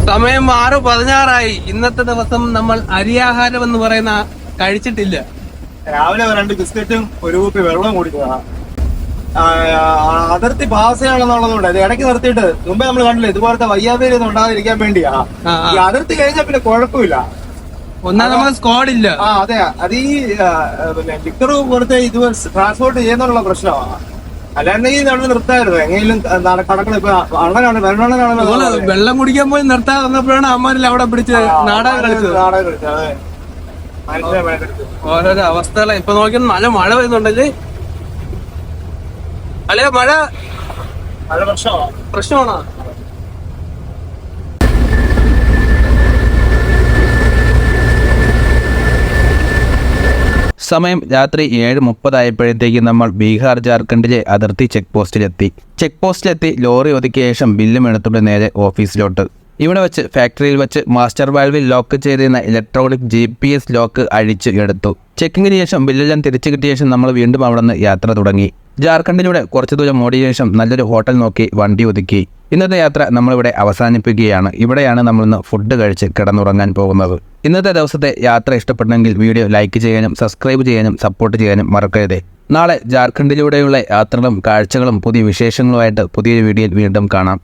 സമയം 6:16. ഇന്നത്തെ ദിവസം നമ്മൾ അരിയാഹാരം എന്ന് പറയുന്ന കഴിച്ചിട്ടില്ല. രാവിലെ 2 ബിസ്ക്കറ്റും 1 കുപ്പി വെള്ളവും കുടിക്കുക. അതിർത്തി ഭാഷയാണെന്നുള്ളതുകൊണ്ട് അത് ഇടയ്ക്ക് നിർത്തിയിട്ട് മുമ്പേ നമ്മൾ കണ്ടില്ല, ഇതുപോലത്തെ വയ്യാവേലൊന്നും ഉണ്ടാകാതിരിക്കാൻ വേണ്ടിയാ. ഈ അതിർത്തി കഴിഞ്ഞാൽ പിന്നെ കുഴപ്പമില്ല. ഒന്നാം നമ്മൾ സ്ക്വാഡില്ല. അതെ, അത് ഈ പിന്നെ ലിക്കർ കൊടുത്ത് ഇത് ട്രാൻസ്പോർട്ട് ചെയ്യുന്നുള്ള പ്രശ്നമാണ്. അല്ലാണ്ടെങ്കിൽ നമ്മൾ നിർത്തായിരുന്നു എങ്ങനെയും കടകൾ. ഇപ്പൊ അണ്ണനാണ് വെള്ളം കുടിക്കാൻ പോയി നിർത്താതെ വന്നപ്പോഴാണ് അമ്മാരിൽ അവിടെ പിടിച്ച് നാടകം കളിച്ചത്. ഓരോരോ അവസ്ഥകളെ ഇപ്പൊ നോക്കിയാൽ നല്ല മഴ പെയ്യുന്നുണ്ടല്ലേ. അല്ലേ മഴ പ്രശ്നമാണോ? സമയം രാത്രി 7:30 ആയപ്പോഴത്തേക്ക് നമ്മൾ ബീഹാർ ജാർഖണ്ഡിലെ അതിർത്തി ചെക്ക് പോസ്റ്റിലെത്തി ലോറി ഒതുക്കിയ ശേഷം ബില്ലും എടുത്തുകൊണ്ട് നേരെ ഓഫീസിലോട്ട്. ഇവിടെ വെച്ച് ഫാക്ടറിയിൽ വെച്ച് മാസ്റ്റർ വാൽവിൽ ലോക്ക് ചെയ്തിരുന്ന ഇലക്ട്രോണിക് GPS ലോക്ക് അഴിച്ച് എടുത്തു. ചെക്കിങ്ങിന് ശേഷം ബില്ലെല്ലാം തിരിച്ചു കിട്ടിയ ശേഷം നമ്മൾ വീണ്ടും അവിടെ നിന്ന് യാത്ര തുടങ്ങി. ജാർഖണ്ഡിലൂടെ കുറച്ചു ദൂരം ഓടിയ ശേഷം നല്ലൊരു ഹോട്ടൽ നോക്കി വണ്ടി ഒതുക്കി. ഇന്നത്തെ യാത്ര നമ്മളിവിടെ അവസാനിപ്പിക്കുകയാണ്. ഇവിടെയാണ് നമ്മളിന്ന് ഫുഡ് കഴിച്ച് കിടന്നുറങ്ങാൻ പോകുന്നത്. ഇന്നത്തെ ദിവസത്തെ യാത്ര ഇഷ്ടപ്പെട്ടെങ്കിൽ വീഡിയോ ലൈക്ക് ചെയ്യാനും സബ്സ്ക്രൈബ് ചെയ്യാനും സപ്പോർട്ട് ചെയ്യാനും മറക്കരുത്. നാളെ ജാർഖണ്ഡിലൂടെയുള്ള യാത്രകളും കാഴ്ചകളും പുതിയ വിശേഷങ്ങളുമായിട്ട് പുതിയൊരു വീഡിയോയിൽ വീണ്ടും കാണാം.